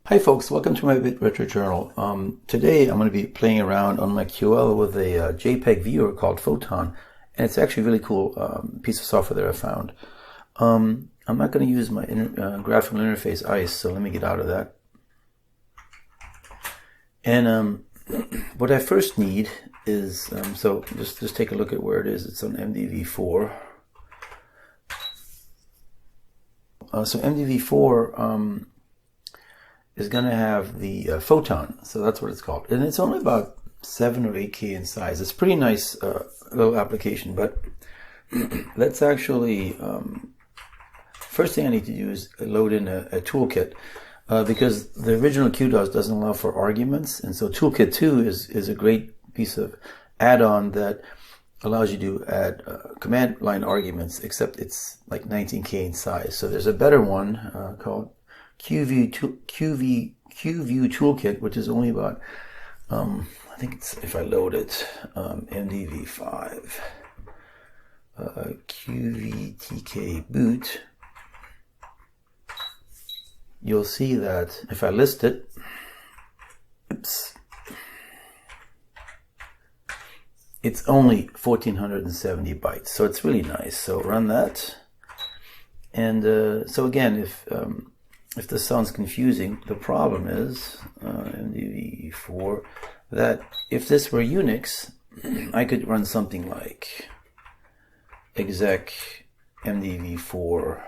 Hi folks, welcome to my Bit Retro Journal. Today I'm going to be playing around on my QL with a JPEG viewer called Photon, and it's actually a really cool piece of software that I found. I'm not going to use my graphical interface ICE, so let me get out of that. And what I first need is, so just take a look at where it is. It's on MDV4. So MDV4 is going to have the Photon, so that's what it's called, and it's only about 7 or 8K in size. It's a pretty nice little application, but let's actually first thing I need to do is load in a toolkit because the original QDOS doesn't allow for arguments, and so Toolkit 2 is a great piece of add-on that allows you to add command line arguments, except it's like 19K in size. So there's a better one called Qview Toolkit, which is only about, I think it's, if I load it, MDV5, QVTK boot, you'll see that if I list it, oops, it's only 1470 bytes, so it's really nice. So run that, and so again, if this sounds confusing, the problem is MDV4 that if this were Unix, I could run something like exec MDV4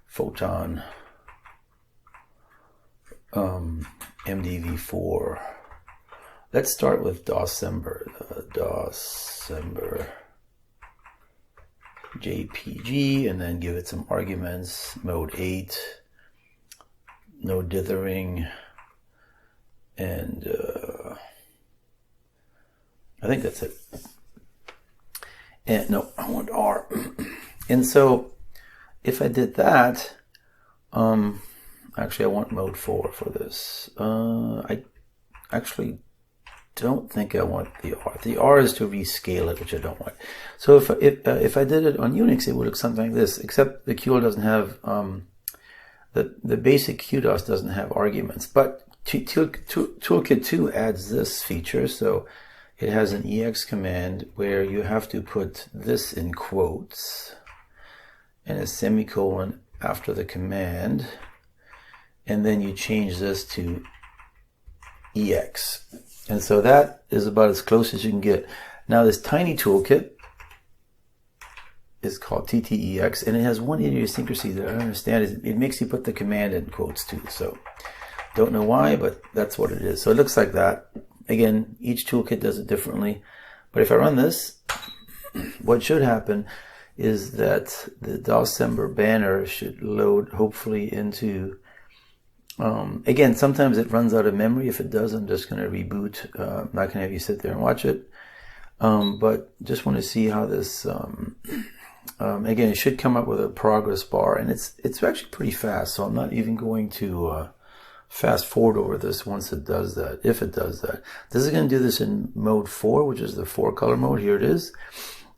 Photon MDV4. Let's start with DOScember. DOScember JPEG, and then give it some arguments. Mode 8. No dithering, and I think that's it. And no, I want R. And so if I did that, actually I want mode 4 for this. I actually don't think I want the R. The R is to rescale it, which I don't want. So if I did it on Unix, it would look something like this, except the QL doesn't have the basic QDOS doesn't have arguments, but Toolkit 2 adds this feature. So it has an EX command where you have to put this in quotes and a semicolon after the command, and then you change this to EX. And so that is about as close as you can get. Now this tiny toolkit is called TTEX, and it has one idiosyncrasy that I don't understand. Is it makes you put the command in quotes too. So don't know why, but that's what it is. So it looks like that. Again, each toolkit does it differently. But if I run this, what should happen is that the DOScember banner should load hopefully into, again, sometimes it runs out of memory. If it does, I'm just going to reboot. I'm not going to have you sit there and watch it. But just want to see how this, again, it should come up with a progress bar, and it's actually pretty fast, so I'm not even going to fast forward over this once it does that, if it does that. This is going to do this in mode 4, which is the 4-color mode. Here it is,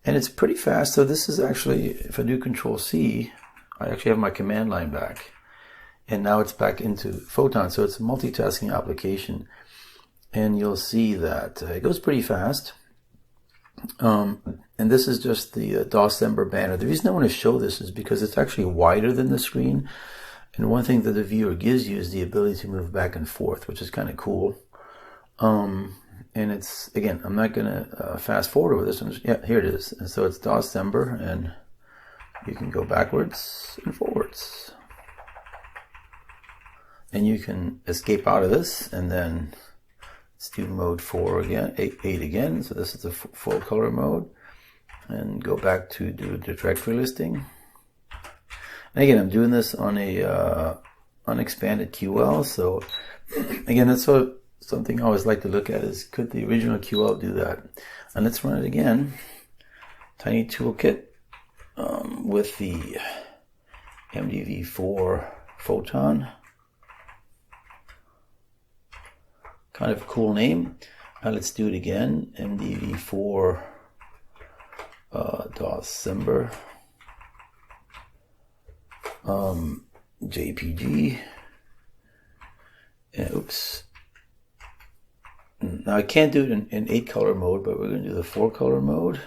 and it's pretty fast. So this is actually, if I do Control C, I actually have my command line back, and now it's back into Photon. So it's a multitasking application, and you'll see that it goes pretty fast. And this is just the DOScember banner. The reason I want to show this is because it's actually wider than the screen. And one thing that the viewer gives you is the ability to move back and forth, which is kind of cool. And it's, again, I'm not going to fast forward over this. Yeah, here it is. And so it's DOScember, and you can go backwards and forwards. And you can escape out of this, and then let's do mode 4 again, 8 again. So this is the full color mode, and go back to do the directory listing. And again, I'm doing this on a unexpanded QL. So again, that's something I always like to look at is, could the original QL do that? And let's run it again. Tiny toolkit with the MDV4 Photon. Kind of a cool name. Now let's do it again. MDV4 DOScember JPEG Oops. Now I can't do it in 8-color mode, but we're going to do the 4-color mode.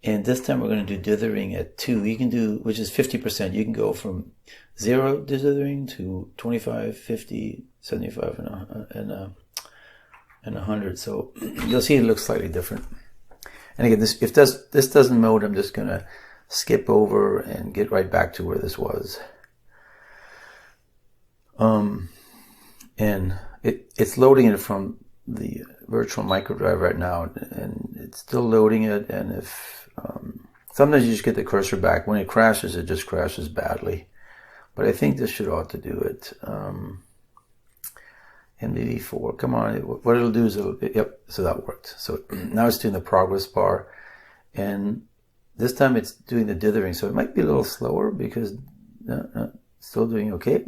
And this time we're going to do dithering at 2. You can do, which is 50%. You can go from 0 dithering to 25, 50, 75, and 100. So you'll see it looks slightly different. And again, if this doesn't mode, I'm just going to skip over and get right back to where this was. And it's loading it from the virtual microdrive right now, and it's still loading it. And if sometimes you just get the cursor back. When it crashes, it just crashes badly. But I think this should ought to do it. MDD4, come on. What it'll do is yep, so that worked. So now it's doing the progress bar. And this time it's doing the dithering. So it might be a little slower because still doing okay.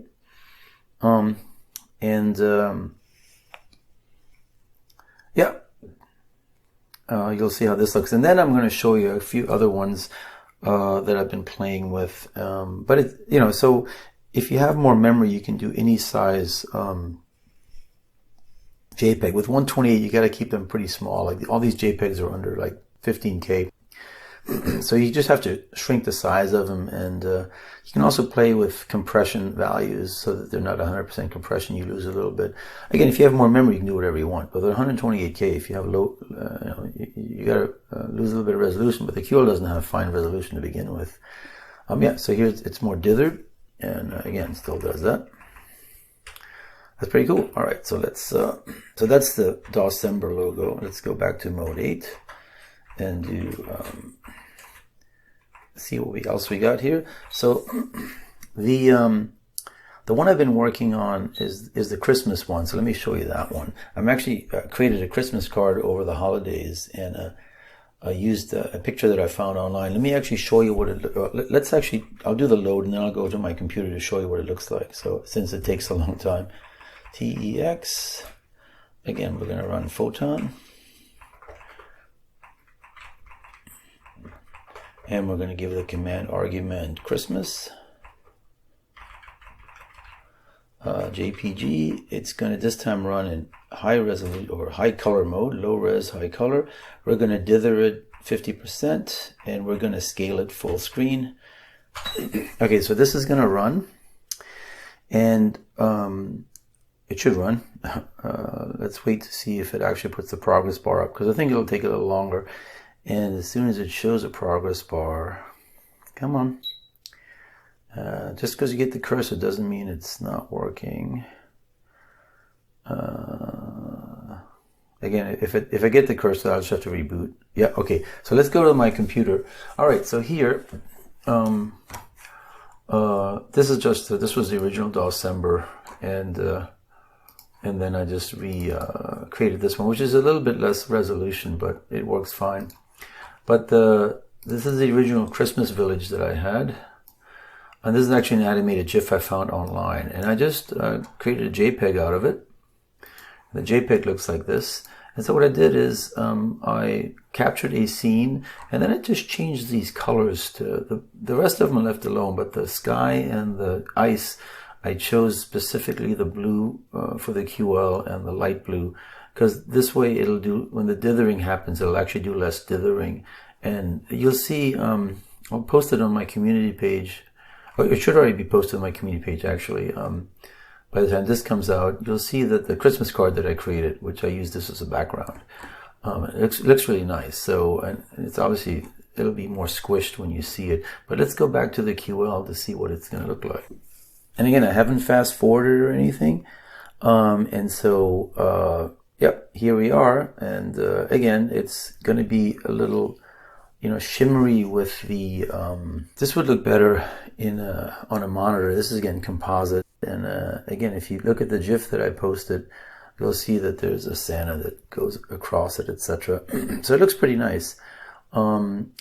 Yeah. You'll see how this looks. And then I'm going to show you a few other ones that I've been playing with. But it, so if you have more memory, you can do any size JPEG. With 128, you got to keep them pretty small. Like all these JPEGs are under like 15K. So you just have to shrink the size of them, and you can also play with compression values so that they're not 100% compression. You lose a little bit. Again, if you have more memory, you can do whatever you want. But at 128K, if you have low, you got to lose a little bit of resolution. But the QL doesn't have fine resolution to begin with. Yeah. So here it's more dithered, and again, still does that. That's pretty cool. All right. So let's. So that's the DOScember logo. Let's go back to mode 8 and do. See what else we got here. So the one I've been working on is the Christmas one. So let me show you that one. I'm actually created a Christmas card over the holidays, and I used a picture that I found online. Let me actually show you what it. I'll do the load, and then I'll go to my computer to show you what it looks like. So since it takes a long time, TEX. Again, we're going to run Photon. And we're going to give the command argument Christmas. JPG. It's going to this time run in high resolution or high color mode, low res, high color. We're going to dither it 50%, and we're going to scale it full screen. Okay, so this is going to run, and it should run. Let's wait to see if it actually puts the progress bar up, because I think it'll take a little longer. And as soon as it shows a progress bar, come on. Just because you get the cursor doesn't mean it's not working. Again, if I get the cursor, I'll just have to reboot. Yeah, okay. So let's go to my computer. All right, so here, this is just this was the original DOScember, and then I just created this one, which is a little bit less resolution, but it works fine. But this is the original Christmas village that I had. And this is actually an animated GIF I found online. And I just created a JPEG out of it. The JPEG looks like this. And so what I did is I captured a scene, and then I just changed these colors to the rest of them I left alone, but the sky and the ice, I chose specifically the blue for the QL and the light blue. Because this way it'll do, when the dithering happens, it'll actually do less dithering. And you'll see, I'll post it on my community page. Oh, it should already be posted on my community page, actually. By the time this comes out, you'll see that the Christmas card that I created, which I used this as a background, it looks really nice. So, and it's obviously, it'll be more squished when you see it. But let's go back to the QL to see what it's going to look like. And again, I haven't fast forwarded or anything. And so, yep, here we are, and again, it's going to be a little, shimmery with the. This would look better on a monitor. This is again composite, and again, if you look at the GIF that I posted, you'll see that there's a Santa that goes across it, etc. So it looks pretty nice. And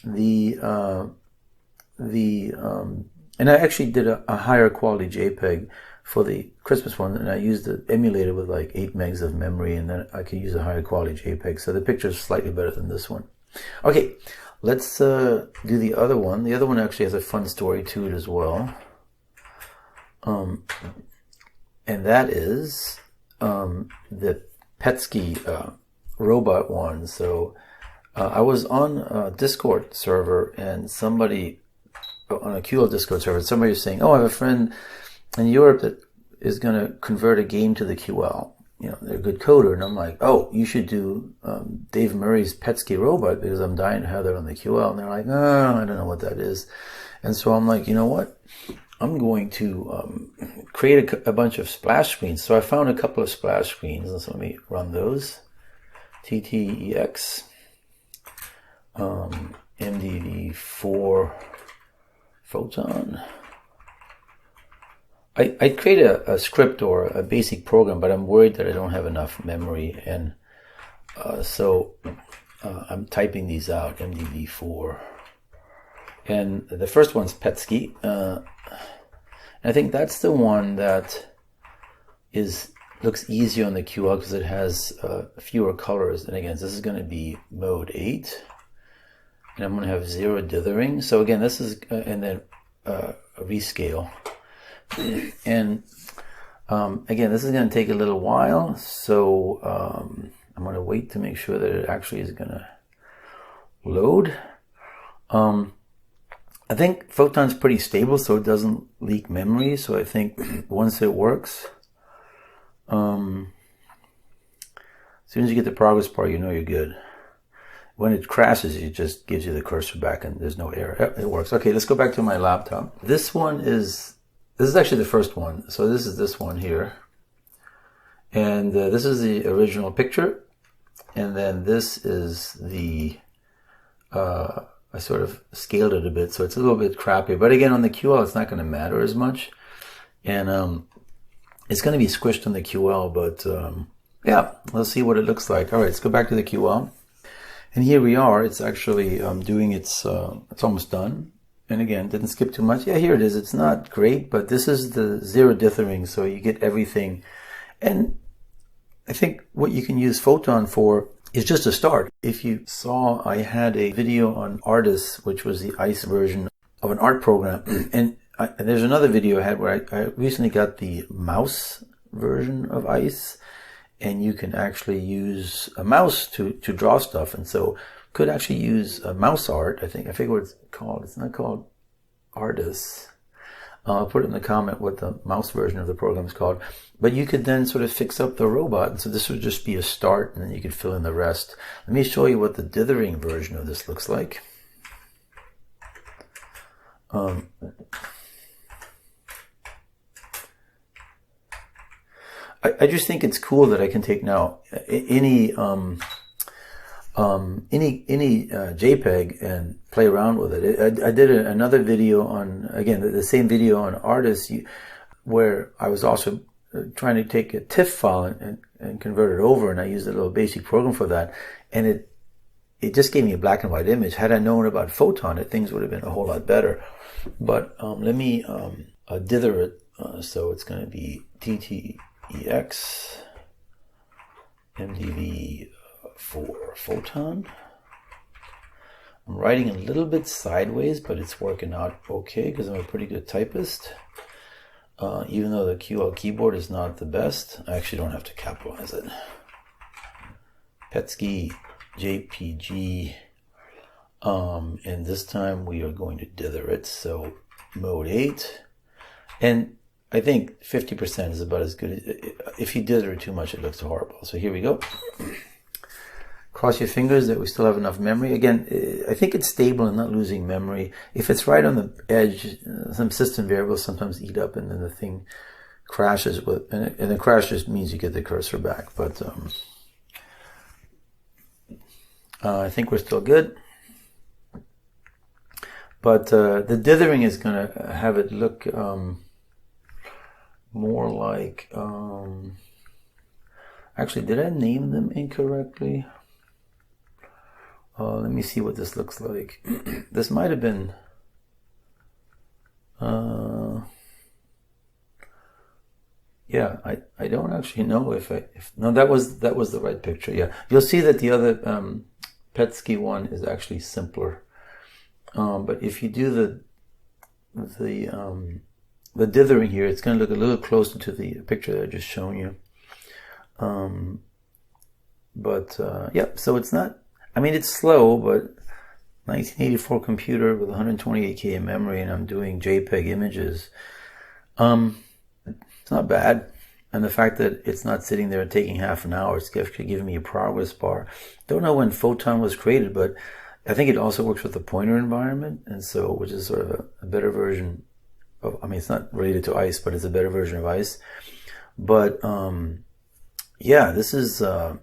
I actually did a higher quality JPEG for the Christmas one, and I used it emulated with like 8 megs of memory, and then I could use a higher quality JPEG. So the picture is slightly better than this one. Okay, let's do the other one. The other one actually has a fun story to it as well. And that is, the PETSCII robot one. So I was on a Discord server, and somebody on a QL Discord server, somebody was saying, "Oh, I have a friend in Europe that is going to convert a game to the QL. You know, they're a good coder." And I'm like, "Oh, you should do Dave Murray's PETSCII Robot, because I'm dying to have that on the QL." And they're like, "Oh, I don't know what that is." And so I'm like, you know what? I'm going to create a bunch of splash screens. So I found a couple of splash screens. So let me run those. TTEX, MDV4 Photon. I create a script or a basic program, but I'm worried that I don't have enough memory. And so I'm typing these out, MDV4. And the first one's PETSCII. I think that's the one that looks easier on the QL because it has fewer colors. And again, this is going to be mode 8. And I'm going to have 0 dithering. So again, this is, and then a rescale. And again, this is going to take a little while. So I'm going to wait to make sure that it actually is going to load. I think Photon's pretty stable, so it doesn't leak memory. So I think once it works, as soon as you get the progress bar, you know you're good. When it crashes, it just gives you the cursor back and there's no error. Yep, it works. Okay, let's go back to my laptop. This is actually the first one. So this is this one here. And this is the original picture. And then this is the... I sort of scaled it a bit, so it's a little bit crappy. But again, on the QL, it's not going to matter as much. And it's going to be squished on the QL, but yeah, let's see what it looks like. All right, let's go back to the QL. And here we are. It's actually doing it's almost done. And again, didn't skip too much. Yeah, here it is. It's not great, but this is the 0 dithering, so you get everything. And I think what you can use Photon for is just a start. If you saw, I had a video on Artist, which was the ICE version of an art program. And there's another video I had where I recently got the mouse version of ICE. And you can actually use a mouse to draw stuff. And so could actually use a mouse art. I forget what it's called. It's not called Artist. I'll put it in the comment what the mouse version of the program is called. But you could then sort of fix up the robot. So this would just be a start, and then you could fill in the rest. Let me show you what the dithering version of this looks like. I just think it's cool that I can take now any JPEG and play around with it. I did another video on, again, the same video on Artist, where I was also trying to take a TIFF file and convert it over, and I used a little basic program for that, and it just gave me a black and white image. Had I known about Photon, things would have been a whole lot better. But let me dither it, so it's going to be TTEX MDV4 Photon. I'm writing a little bit sideways, but it's working out okay because I'm a pretty good typist. Even though the QL keyboard is not the best, I actually don't have to capitalize it. PETSCII JPEG, and this time we are going to dither it. So mode 8, and I think 50% is about as good. If you dither it too much, it looks horrible. So here we go. Cross your fingers that we still have enough memory. Again, I think it's stable and not losing memory. If it's right on the edge, some system variables sometimes eat up, and then the thing crashes. And the crash just means you get the cursor back. But I think we're still good. But the dithering is going to have it look more like... actually, did I name them incorrectly? Let me see what this looks like. This might have been... yeah, I don't actually know if no, that was the right picture. Yeah, you'll see that the other PETSCII one is actually simpler. But if you do the dithering here, it's going to look a little closer to the picture that I just shown you. Yep, so it's not, I mean, it's slow, but 1984 computer with 128K in memory, and I'm doing JPEG images. It's not bad. And the fact that it's not sitting there taking half an hour, it's actually giving me a progress bar. Don't know when Photon was created, but I think it also works with the pointer environment, and so, which is sort of a better version of, I mean, it's not related to ICE, but it's a better version of ICE. But yeah, this is I'm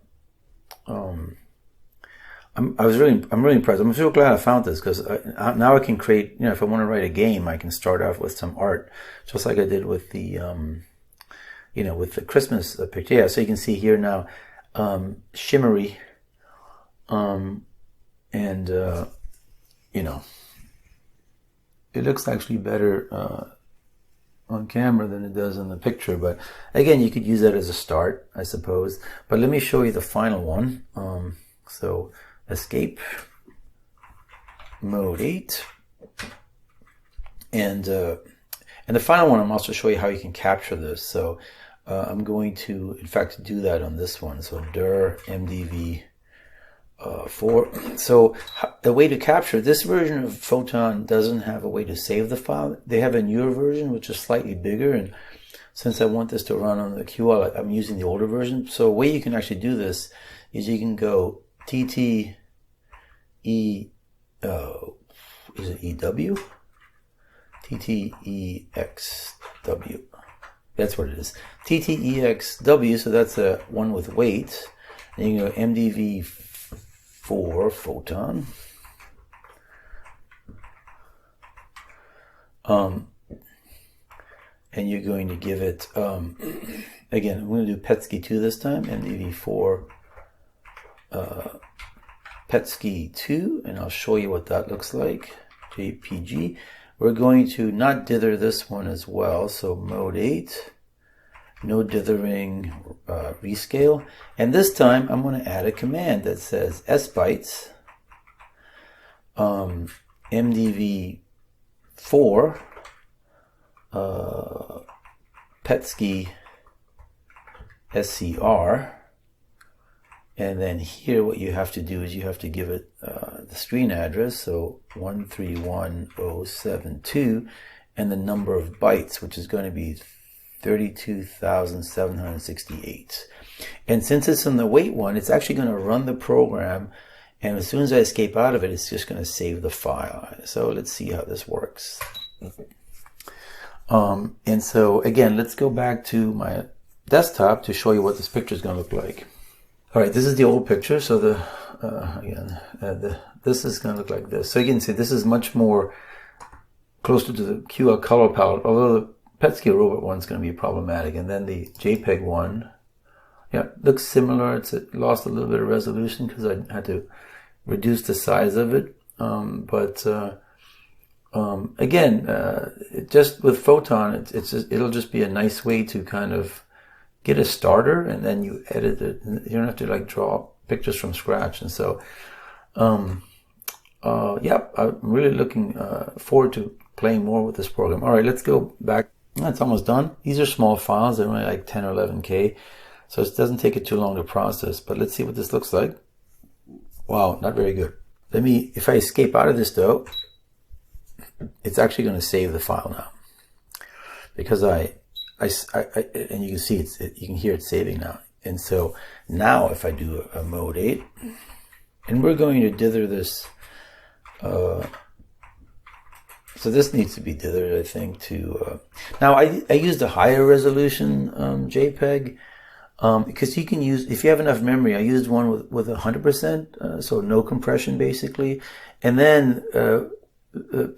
really impressed. I'm so glad I found this, because now I can create, you know, if I want to write a game, I can start off with some art, just like I did with the you know, with the Christmas picture. Yeah, so you can see here now, shimmery, and you know, it looks actually better on camera than it does in the picture. But again, you could use that as a start, I suppose. But let me show you the final one. So escape, mode 8, and the final one, I'm also show you how you can capture this. So I'm going to, in fact, do that on this one. So dir mdv 4. So a way to capture this version of Photon doesn't have a way to save the file. They have a newer version which is slightly bigger, and since I want this to run on the QL, I'm using the older version. So a way you can actually do this is you can go TTE, is it EW? TTEXW. That's what it is. TTEXW, so that's a one with weight. And you can go MDV4 Photon. And you're going to give it, again, I'm going to do PETSCII this time, MDV4 PETSCII, and I'll show you what that looks like. JPG. We're going to not dither this one as well, so mode 8, no dithering, rescale. And this time I'm going to add a command that says sbytes MDV4 PETSCII SCR. And then here what you have to do is you have to give it the screen address, so 131072, and the number of bytes, which is going to be 32,768. And since it's in the wait one, it's actually going to run the program, and as soon as I escape out of it, it's just going to save the file. So let's see how this works. And so again, let's go back to my desktop to show you what this picture is going to look like. All right, this is the old picture. So this is going to look like this. So you can see this is much more closer to the QL color palette, although the PETSCII Robot one is going to be problematic. And then the JPEG one, yeah, looks similar. It lost a little bit of resolution because I had to reduce the size of it. Again, just with Photon, it'll just be a nice way to kind of get a starter, and then you edit it. You don't have to like draw pictures from scratch. And so, yeah, I'm really looking forward to playing more with this program. All right, let's go back. It's almost done. These are small files. They're only like 10 or 11K. So it doesn't take it too long to process, but let's see what this looks like. Wow, not very good. If I escape out of this though, it's actually going to save the file now, because and you can see you can hear it saving now. And so now if I do a mode 8, and we're going to dither this, so this needs to be dithered, I think, to, now I used a higher resolution JPEG, because you can use, if you have enough memory, I used one with 100%, so no compression basically. And then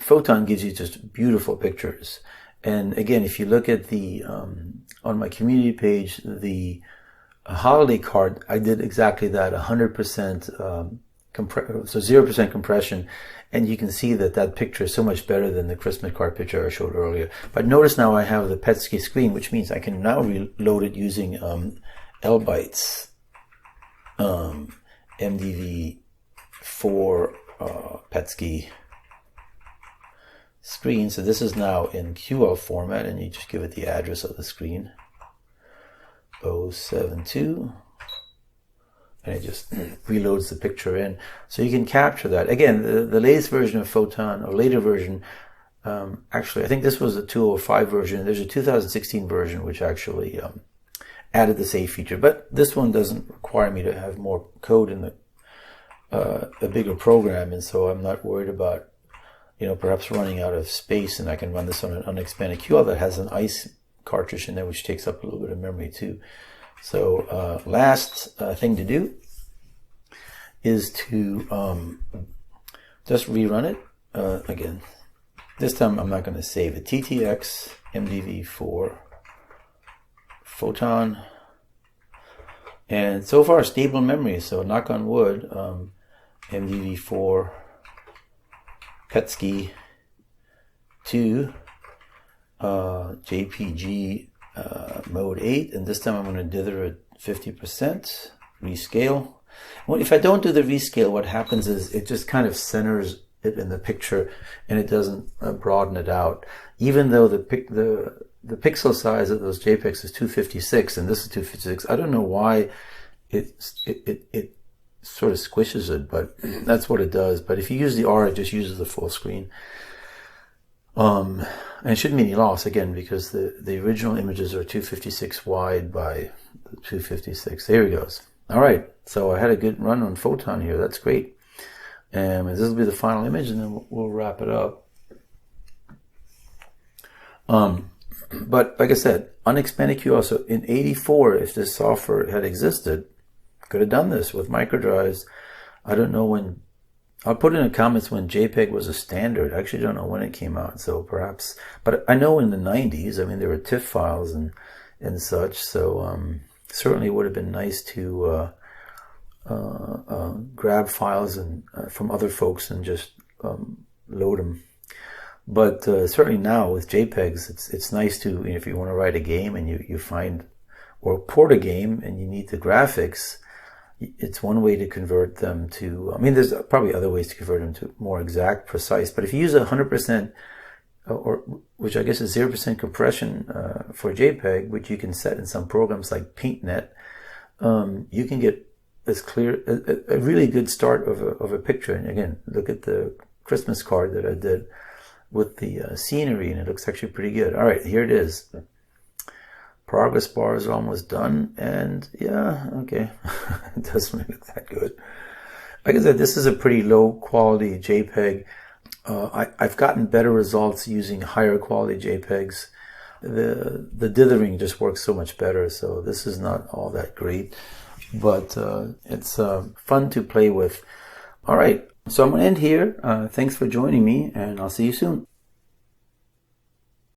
Photon gives you just beautiful pictures. And again, if you look at the, on my community page, the holiday card, I did exactly that, 100%, so 0% compression. And you can see that that picture is so much better than the Christmas card picture I showed earlier. But notice now I have the PETSCII screen, which means I can now reload it using lbytes, MDV4 PETSCII screen. So this is now in QL format, and you just give it the address of the screen. 072, and it just reloads the picture in. So you can capture that. Again, the latest version of Photon, or later version, actually, I think this was a 205 version. There's a 2016 version which actually added the save feature, but this one doesn't require me to have more code in a bigger program, and so I'm not worried about, perhaps running out of space, and I can run this on an unexpanded QL that has an ICE cartridge in there, which takes up a little bit of memory too. So last thing to do is to just rerun it again. This time I'm not going to save it. TTX MDV4 Photon, and so far stable memory. So knock on wood, MDV4 PETSCII 2 JPEG mode 8, and this time I'm going to dither it 50%, rescale. Well, if I don't do the rescale, what happens is it just kind of centers it in the picture, and it doesn't broaden it out. Even though the pixel size of those JPEGs is 256, and this is 256, I don't know why it sort of squishes it, but that's what it does. But if you use the R, it just uses the full screen. And it shouldn't be any loss, again, because the original images are 256 wide by 256. There he goes. All right, so I had a good run on Photon here. That's great. And this will be the final image, and then we'll wrap it up. But like I said, unexpanded QL. So in '84, if this software had existed, could have done this with microdrives. I don't know when. I'll put in the comments when JPEG was a standard. I actually don't know when it came out, so perhaps. But I know in the 90s, I mean, there were TIFF files and such. So certainly would have been nice to grab files and from other folks and just load them. But certainly now with JPEGs, it's nice to, if you want to write a game and you find, or port a game and you need the graphics, it's one way to convert them to, I mean, there's probably other ways to convert them to more exact, precise, but if you use 100%, or which I guess is 0% compression for JPEG, which you can set in some programs like PaintNet, you can get as clear, a really good start of a picture. And again, look at the Christmas card that I did with the scenery, and it looks actually pretty good. All right, here it is. Progress bar is almost done, and yeah, okay, it doesn't really look that good. Like I said, this is a pretty low quality JPEG. I've gotten better results using higher quality JPEGs. The dithering just works so much better, so this is not all that great, but it's fun to play with. All right, so I'm going to end here. Thanks for joining me, and I'll see you soon.